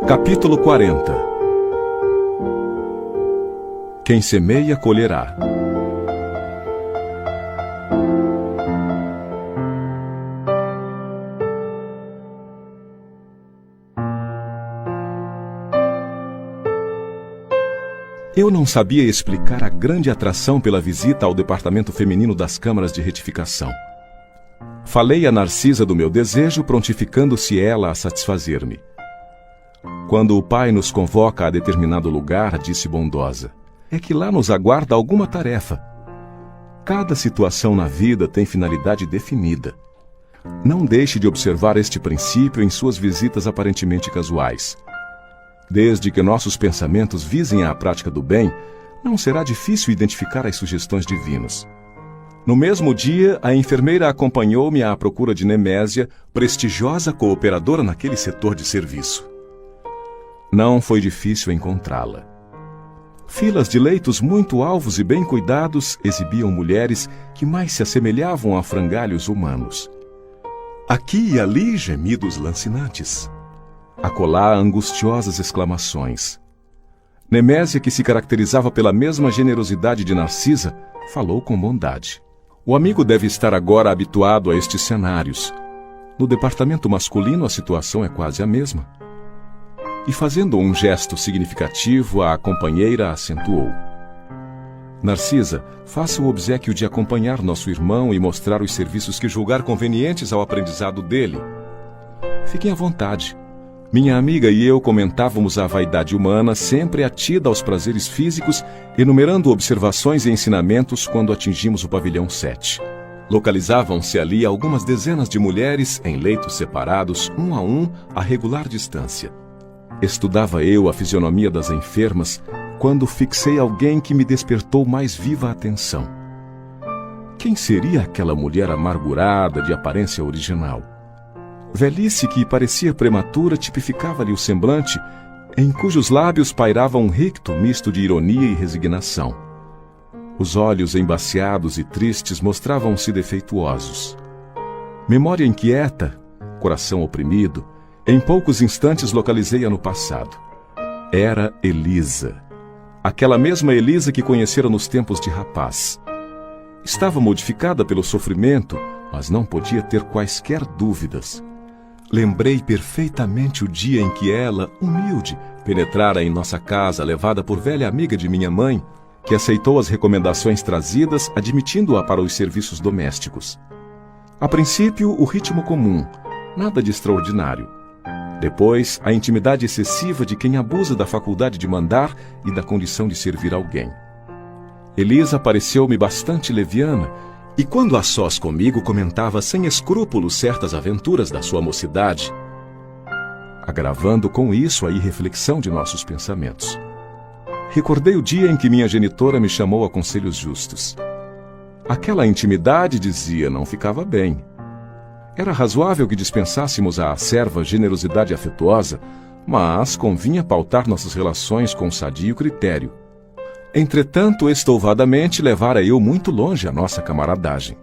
Capítulo 40. Quem semeia, colherá. Eu não sabia explicar a grande atração pela visita ao departamento feminino das câmaras de retificação. Falei a Narcisa do meu desejo, prontificando-se ela a satisfazer-me. Quando o pai nos convoca a determinado lugar, disse bondosa, é que lá nos aguarda alguma tarefa. Cada situação na vida tem finalidade definida. Não deixe de observar este princípio em suas visitas aparentemente casuais. Desde que nossos pensamentos visem à prática do bem, não será difícil identificar as sugestões divinas. No mesmo dia, a enfermeira acompanhou-me à procura de Nemésia, prestigiosa cooperadora naquele setor de serviço. Não foi difícil encontrá-la. Filas de leitos muito alvos e bem cuidados exibiam mulheres que mais se assemelhavam a frangalhos humanos. Aqui e ali, gemidos lancinantes. Acolá, angustiosas exclamações. Nemésia, que se caracterizava pela mesma generosidade de Narcisa, falou com bondade. O amigo deve estar agora habituado a estes cenários. No departamento masculino, a situação é quase a mesma. E fazendo um gesto significativo, a companheira acentuou. Narcisa, faça o obséquio de acompanhar nosso irmão e mostrar os serviços que julgar convenientes ao aprendizado dele. Fiquem à vontade. Minha amiga e eu comentávamos a vaidade humana, sempre atida aos prazeres físicos, enumerando observações e ensinamentos quando atingimos o pavilhão 7. Localizavam-se ali algumas dezenas de mulheres em leitos separados, um a um, a regular distância. Estudava eu a fisionomia das enfermas quando fixei alguém que me despertou mais viva atenção. Quem seria aquela mulher amargurada de aparência original? Velhice que parecia prematura tipificava-lhe o semblante, em cujos lábios pairava um ricto misto de ironia e resignação. Os olhos embaciados e tristes mostravam-se defeituosos. Memória inquieta, coração oprimido, em poucos instantes localizei-a no passado. Era Elisa. Aquela mesma Elisa que conhecera nos tempos de rapaz. Estava modificada pelo sofrimento, mas não podia ter quaisquer dúvidas. Lembrei perfeitamente o dia em que ela, humilde, penetrara em nossa casa, levada por velha amiga de minha mãe, que aceitou as recomendações trazidas, admitindo-a para os serviços domésticos. A princípio, o ritmo comum, nada de extraordinário. Depois, a intimidade excessiva de quem abusa da faculdade de mandar e da condição de servir alguém. Elisa pareceu-me bastante leviana, e quando a sós comigo comentava sem escrúpulos certas aventuras da sua mocidade, agravando com isso a irreflexão de nossos pensamentos. Recordei o dia em que minha genitora me chamou a conselhos justos. Aquela intimidade, dizia, não ficava bem. Era razoável que dispensássemos à serva generosidade afetuosa, mas convinha pautar nossas relações com sadio critério. Entretanto, estouvadamente, levara eu muito longe a nossa camaradagem.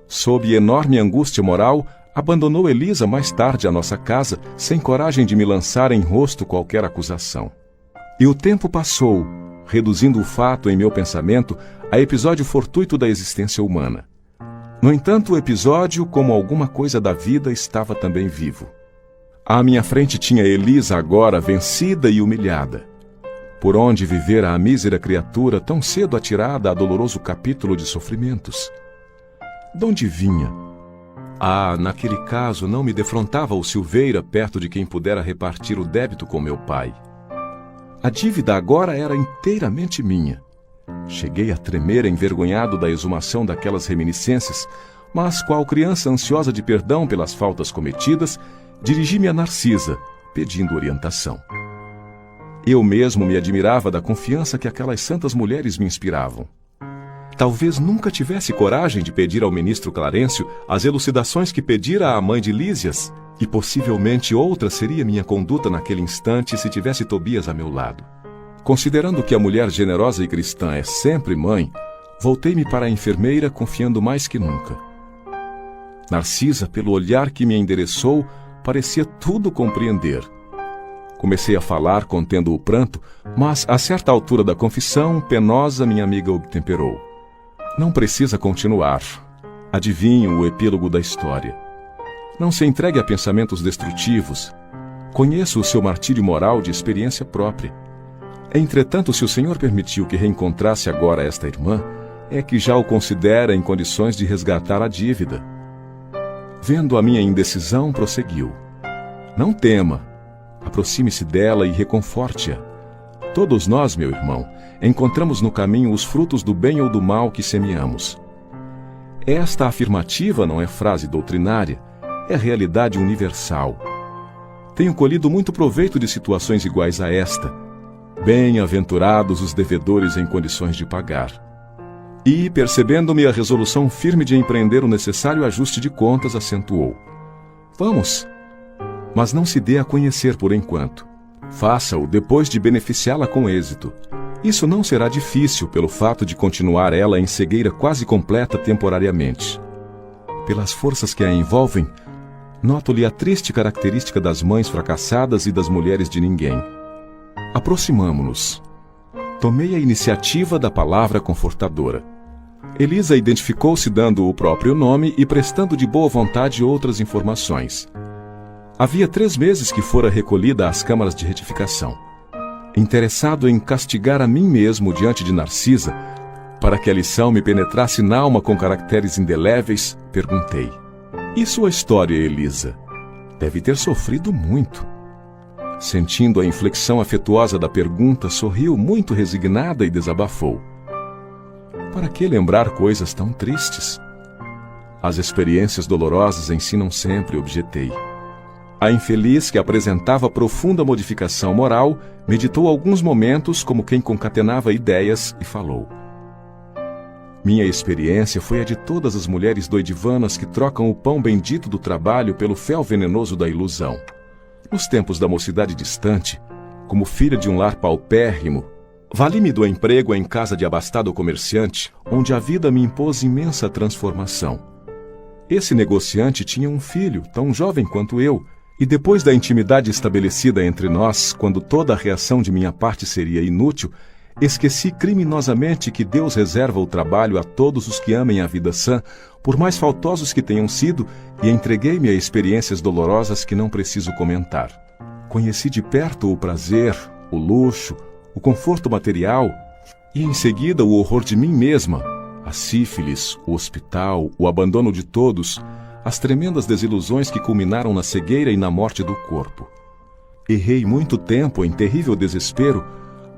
Sob enorme angústia moral, abandonou Elisa mais tarde a nossa casa, sem coragem de me lançar em rosto qualquer acusação. E o tempo passou, reduzindo o fato em meu pensamento a episódio fortuito da existência humana. No entanto, o episódio, como alguma coisa da vida, estava também vivo. À minha frente tinha Elisa agora vencida e humilhada. Por onde vivera a mísera criatura tão cedo atirada a doloroso capítulo de sofrimentos? Donde vinha? Ah, naquele caso não me defrontava o Silveira perto de quem pudera repartir o débito com meu pai. A dívida agora era inteiramente minha. Cheguei a tremer envergonhado da exumação daquelas reminiscências, mas, qual criança ansiosa de perdão pelas faltas cometidas, dirigi-me a Narcisa, pedindo orientação. Eu mesmo me admirava da confiança que aquelas santas mulheres me inspiravam. Talvez nunca tivesse coragem de pedir ao ministro Clarencio as elucidações que pedira à mãe de Lísias, e possivelmente outra seria minha conduta naquele instante se tivesse Tobias a meu lado. Considerando que a mulher generosa e cristã é sempre mãe, voltei-me para a enfermeira confiando mais que nunca. Narcisa, pelo olhar que me endereçou, parecia tudo compreender. Comecei a falar, contendo o pranto, mas, a certa altura da confissão, penosa, minha amiga obtemperou. Não precisa continuar. Adivinho o epílogo da história. Não se entregue a pensamentos destrutivos. Conheço o seu martírio moral de experiência própria. Entretanto, se o Senhor permitiu que reencontrasse agora esta irmã, é que já o considera em condições de resgatar a dívida. Vendo a minha indecisão, prosseguiu. Não tema. Aproxime-se dela e reconforte-a. Todos nós, meu irmão, encontramos no caminho os frutos do bem ou do mal que semeamos. Esta afirmativa não é frase doutrinária, é realidade universal. Tenho colhido muito proveito de situações iguais a esta. Bem-aventurados os devedores em condições de pagar. E, percebendo-me a resolução firme de empreender o necessário ajuste de contas, acentuou. Vamos! Mas não se dê a conhecer por enquanto. Faça-o depois de beneficiá-la com êxito. Isso não será difícil pelo fato de continuar ela em cegueira quase completa temporariamente. Pelas forças que a envolvem, noto-lhe a triste característica das mães fracassadas e das mulheres de ninguém. Aproximamo-nos. Tomei a iniciativa da palavra confortadora. Elisa identificou-se dando o próprio nome e prestando de boa vontade outras informações. Havia 3 meses que fora recolhida às câmaras de retificação. Interessado em castigar a mim mesmo diante de Narcisa, para que a lição me penetrasse n'alma com caracteres indeléveis, perguntei. E sua história, Elisa? Deve ter sofrido muito. Sentindo a inflexão afetuosa da pergunta, sorriu muito resignada e desabafou. Para que lembrar coisas tão tristes? As experiências dolorosas ensinam sempre, objetei. A infeliz, que apresentava profunda modificação moral, meditou alguns momentos como quem concatenava ideias e falou. Minha experiência foi a de todas as mulheres doidivanas que trocam o pão bendito do trabalho pelo fel venenoso da ilusão. Nos tempos da mocidade distante, como filha de um lar paupérrimo, vali-me do emprego em casa de abastado comerciante, onde a vida me impôs imensa transformação. Esse negociante tinha um filho, tão jovem quanto eu, e depois da intimidade estabelecida entre nós, quando toda a reação de minha parte seria inútil, esqueci criminosamente que Deus reserva o trabalho a todos os que amem a vida sã, por mais faltosos que tenham sido, e entreguei-me a experiências dolorosas que não preciso comentar. Conheci de perto o prazer, o luxo, o conforto material, e em seguida o horror de mim mesma, a sífilis, o hospital, o abandono de todos, as tremendas desilusões que culminaram na cegueira e na morte do corpo. Errei muito tempo em terrível desespero,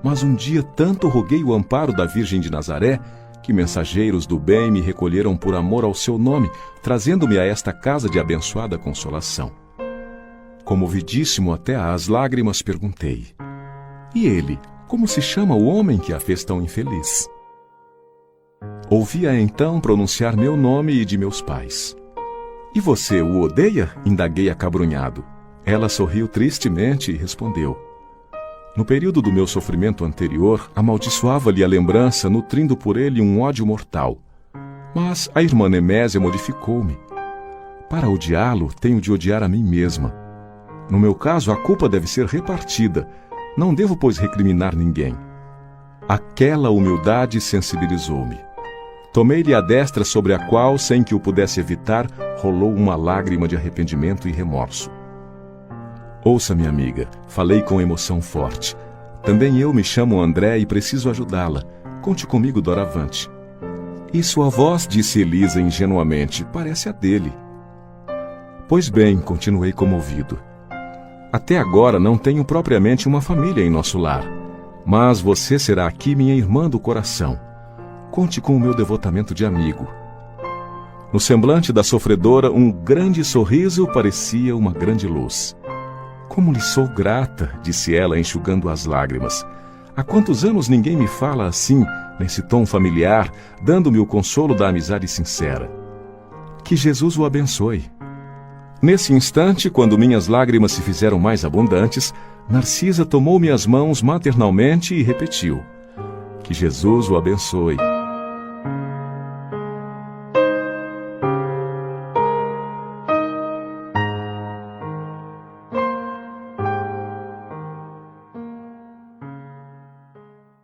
mas um dia tanto roguei o amparo da Virgem de Nazaré, que mensageiros do bem me recolheram por amor ao seu nome, trazendo-me a esta casa de abençoada consolação. Comovidíssimo até às lágrimas, perguntei. E ele, como se chama o homem que a fez tão infeliz? Ouvi-a então pronunciar meu nome e de meus pais. E você o odeia? Indaguei acabrunhado. Ela sorriu tristemente e respondeu. No período do meu sofrimento anterior, amaldiçoava-lhe a lembrança, nutrindo por ele um ódio mortal. Mas a irmã Nemésia modificou-me. Para odiá-lo, tenho de odiar a mim mesma. No meu caso, a culpa deve ser repartida. Não devo, pois, recriminar ninguém. Aquela humildade sensibilizou-me. Tomei-lhe a destra sobre a qual, sem que o pudesse evitar, rolou uma lágrima de arrependimento e remorso. Ouça, minha amiga, falei com emoção forte. Também eu me chamo André e preciso ajudá-la. Conte comigo doravante. E sua voz, disse Elisa ingenuamente, parece a dele. Pois bem, continuei comovido. Até agora não tenho propriamente uma família em nosso lar, mas você será aqui minha irmã do coração. Conte com o meu devotamento de amigo. No semblante da sofredora, um grande sorriso parecia uma grande luz. Como lhe sou grata, disse ela, enxugando as lágrimas. Há quantos anos ninguém me fala assim, nesse tom familiar, dando-me o consolo da amizade sincera. Que Jesus o abençoe. Nesse instante, quando minhas lágrimas se fizeram mais abundantes, Narcisa tomou-me as mãos maternalmente e repetiu. Que Jesus o abençoe.